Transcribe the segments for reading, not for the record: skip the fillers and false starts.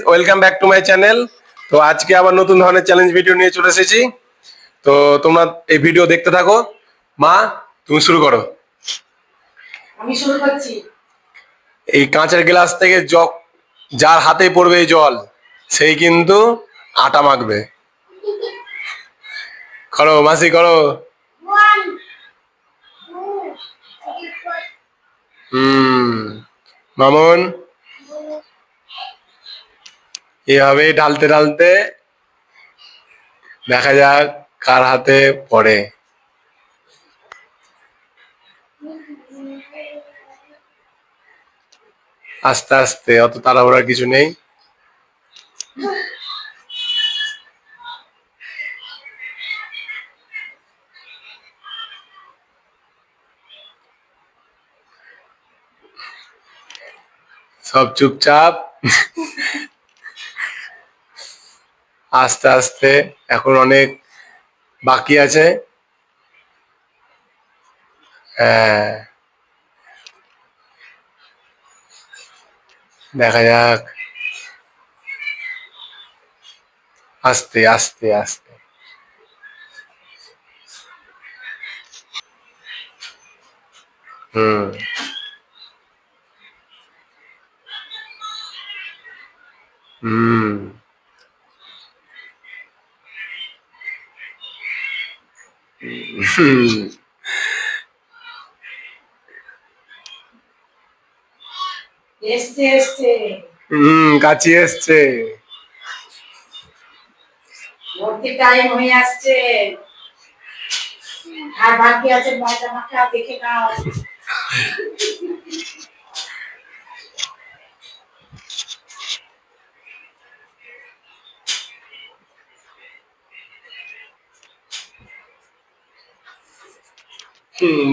Welcome back to my channel. তো আজকে আবার নতুন ধরনের চ্যালেঞ্জ ভিডিও নিয়ে চলে এসেছি। তো তোমরা এই ভিডিও দেখতে থাকো। মা, তুমি শুরু করো। আমি শুরু করছি। এই কাঁচের গ্লাস থেকে যার হাতে পড়বে এই জল, সেই কিন্তু আটা মাখবে। করো মাসি, করো। মামুন, এভাবে ঢালতে ঢালতে দেখা যাক কার হাতে পড়ে। আস্তে আস্তে, অত তাড়াহুড়ার কিছু নেই। সব চুপচাপ, আস্তে আস্তে, এখন অনেক বাকি আছে। হ্যাঁ, দেখা যাক। আস্তে আস্তে আস্তে। হুম হুম কাছে এসছে। ভর্তি টাইম হয়ে আসছে, আর বাকি আছে ময়দা মাখা, দেখে নাও।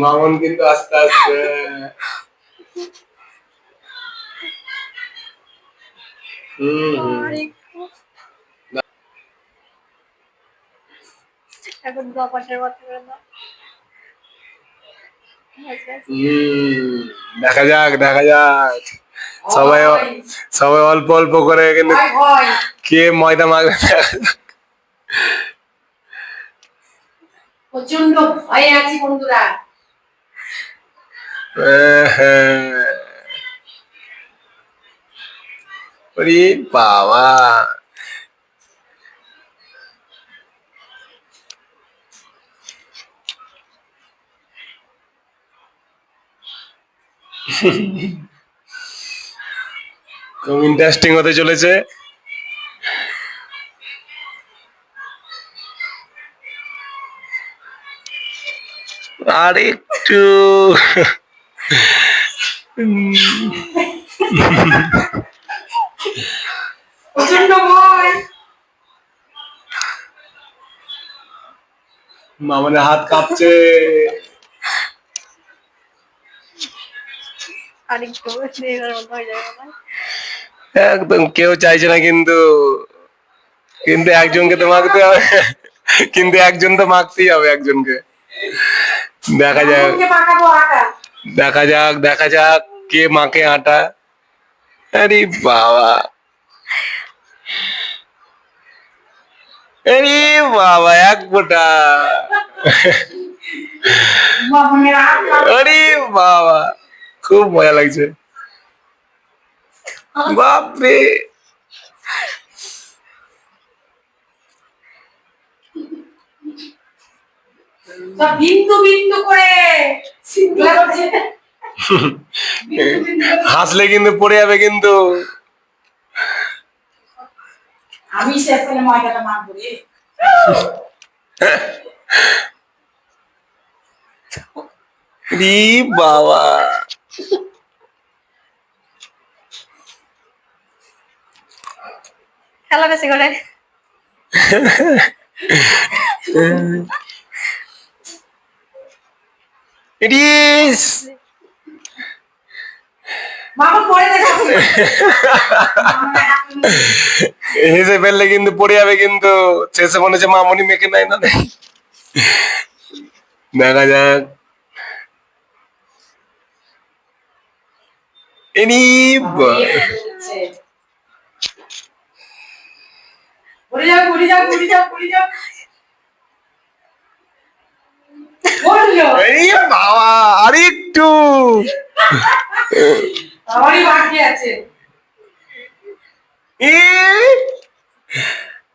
মামুন কিন্তু আস্তে আস্তে। এখন কপাটের মতো করে দাও। দেখা যাক, দেখা যাক। সবাই সবাই অল্প অল্প করে, কিন্তু কে ময়দা মাখবে। প্রচন্ড ভয়ে আছি বন্ধুরা। ওরে বাবা, খুব ইন্টারেস্টিং হতে চলেছে। আর একটু। প্রচন্ড ভয়। মামনের হাত কাঁপছে। একদম কেউ চাইছে না, কিন্তু কিন্তু একজনকে তো মাখতে হবে। কিন্তু একজন তো মাখতেই হবে একজনকে। দেখা যাক, দেখা যাক, দেখা যাক কে মাখে আটা। আরে বাবা, আরে বাবা, এক ফোঁটা। আরে বাবা, খুব মজা লাগছে। বাপরে, বিন্দু বিন্দু করে হাসলে কিন্তু পড়ে যাবে কিন্তু। আমি শেষ করে ময়দাটা মাখবো রে। বাবা, খেলা বেশি করে। হেসে ফেললে কিন্তু পড়ে যাবে, কিন্তু শেষে মনে হচ্ছে মামনি মেখে নাই না। দেখা যাক। এনি পড়ে যাও পড়ে যাও পড়ে যাও পড়ে যাও পড়লো এই বাবা আরেকটু আমারই বাকি আছে এ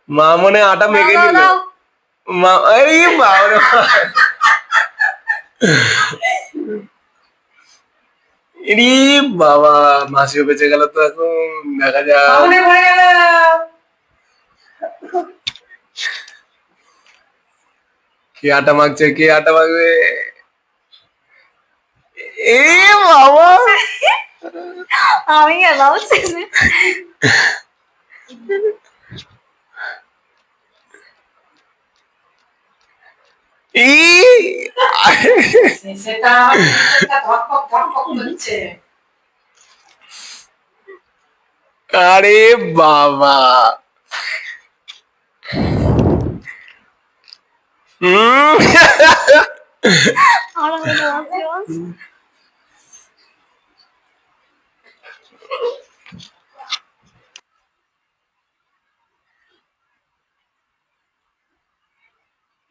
মা মনে আটা মেখে দাও, নিল দাও। মা এই বাবা রে বাবা। এরি বাবা মাসিও বেঁচে গেল তো এখন দেখা যাক মামনে পড়ে গেল কে আটা মাখছে কে আটা মাখবে এ বাবা আমি গেলাম শেষে। এই সেটা ধকপক ধকপক করছে আরে বাবা হুম আমার মনে আছে।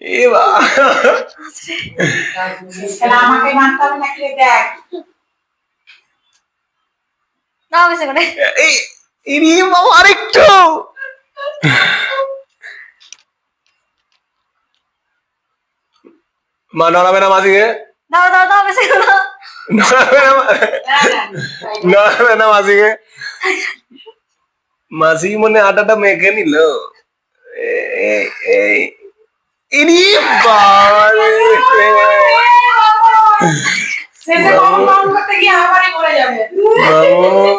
এ বাবা তাহলে আমাকে মানতে হবে নাকি রে, দেখ দাও বেশি করে। এই এরি বাবা আরেকটু মা নড়াবে না মাসিকে দাও দাও দাও বেশি করে দাও। নড়াবে না নড়াবে না মাসিকে মাসি মনে আটাটা মেখে নিল এই ইনি বাবা রে। শেষে কম কম করতে গিয়ে আবারই পড়ে যাবে মামু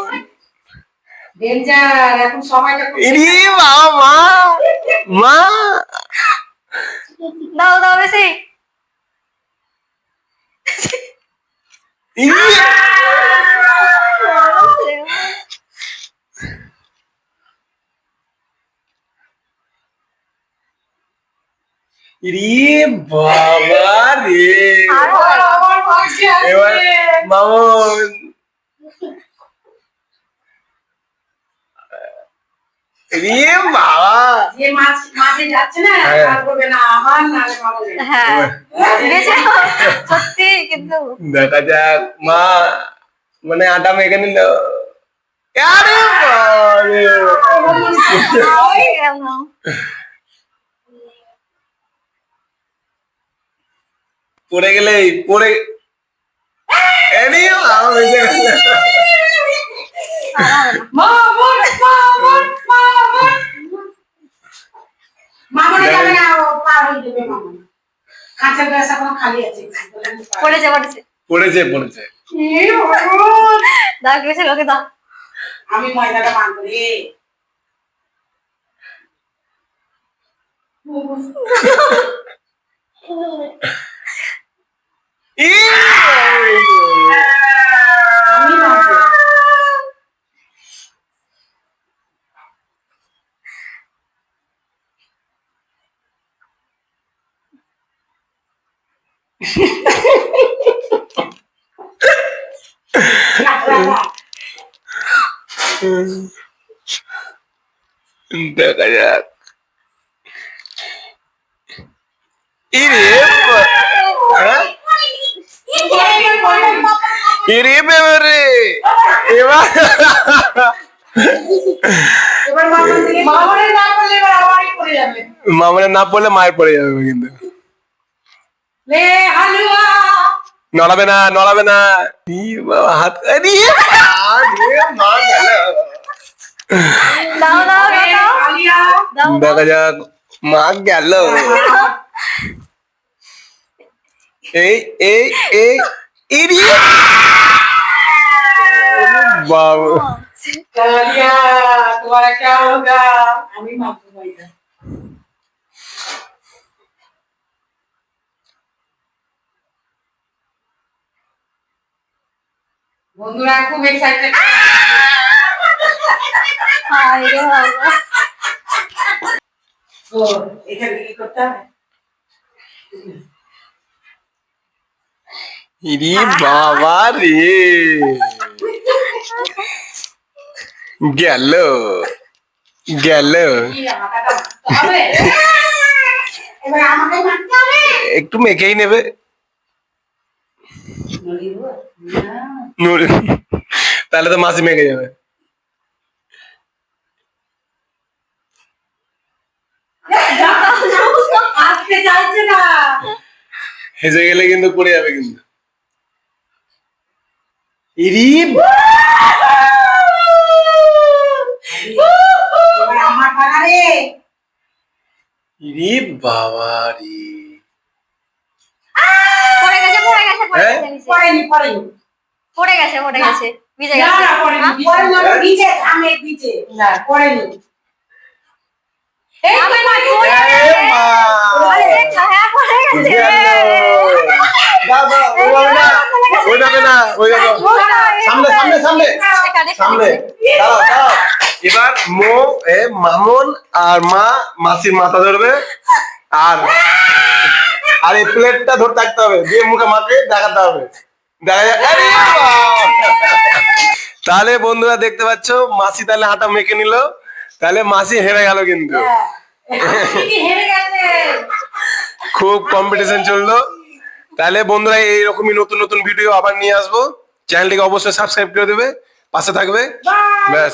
ডেঞ্জার এখন সময়টা খুব ইনি বাবা মা মা দাও দাও বেশি। ইনি ইরি বাবা রে আর আমার ভাগ্যে এবার আছে মামু ইরি বাবা যে মাঝে যাচ্ছে না হ্যাঁ। আর করবে না আমার নালে মামনের হ্যাঁ বেশি সত্যি কিন্তু দেখা যাক মা মানে আটা মেখে নিল আরে বাবারে। আমি গেলাম। পড়ে গেলে পড়ে এনি বাবা বেঁচে গেল। মামন মামন মামন মামনে যাবে না ও পার হয়ে যাবে মামন কাঁচের গ্লাস এখন খালি আছে পড়েছে পড়েছে। পড়েছে পড়েছে এ ভগবান, দাও বেশি লোকে দাও। আমি ময়দাটা মাখবো রে ই আমি মাখবো দেখা যাক ইরে হ্যাঁ? ইরে বেবরে এবার এবার মামন থেকে মামনের না করলে এবার আমারই পড়ে যাবে মামনে না পড়লে মায়ের পড়ে যাবে কিন্তু লে হালুয়া নড়াবে না নড়াবে না ই বাবা হাত আরে মা গেল দাও দাও লে দাও আলিয়া দাও দেখা যাক মা গেল এই এই এই ইরি বাবা আলিয়া তোমারা क्या होगा আমি মাখবো ময়দা বন্ধুরা খুব এক্সাইটেড হায় রে বাবা। ও এখানে কি করতে হবে ইরি বাবা রে গেল গেল কি আটাটা হবে এবার আমাকে মারতে হবে একটু মেখেই নেবে নলিব না নুডল। তাহলে তো মাছি মেখে যাবে। আসতে চাইছে না হেসে গেলে কিন্তু পড়ে যাবে কিন্তু। ইরি এবার আমার পালা রে ইরি বাবা রে। পড়ে গেছে পড়ে গেছে পড়ে হ্যাঁ? গেছে নিচে। পড়েনি পড়েনি পড়ে গেছে পড়ে গেছে ভিজে না গেছে না পড়েনি হ্যাঁ? পড়েনি নিচে সামনে নিচে না পড়েনি এই তো মা এ মা। আরে হ্যাঁ পড়ে গেছে গেল। দাদা ওইভাবে না ওইভাবে না ওইভাবে। সামনে সামনে সামনে এখানে সামনে দাঁড়াও দাঁড়াও। এবার মামুন আর মা মাসির মাথা ধরবে আর আর এই প্লেটটা ধরে থাকতে হবে দিয়ে মুখে মাকে দেখাতে হবে দেখা যাক আরে বাবা! তাহলে বন্ধুরা দেখতে পাচ্ছ মাসি তাহলে হাঁটা মেখে নিল তাহলে মাসি হেরে গেল কিন্তু কি হেরে গেছে খুব কম্পিটিশন চললো তাহলে বন্ধুরা এইরকমই নতুন নতুন ভিডিও আবার নিয়ে আসবো চ্যানেলটিকে অবশ্যই সাবস্ক্রাইব করে দেবে পাশে থাকবে বাই ব্যাস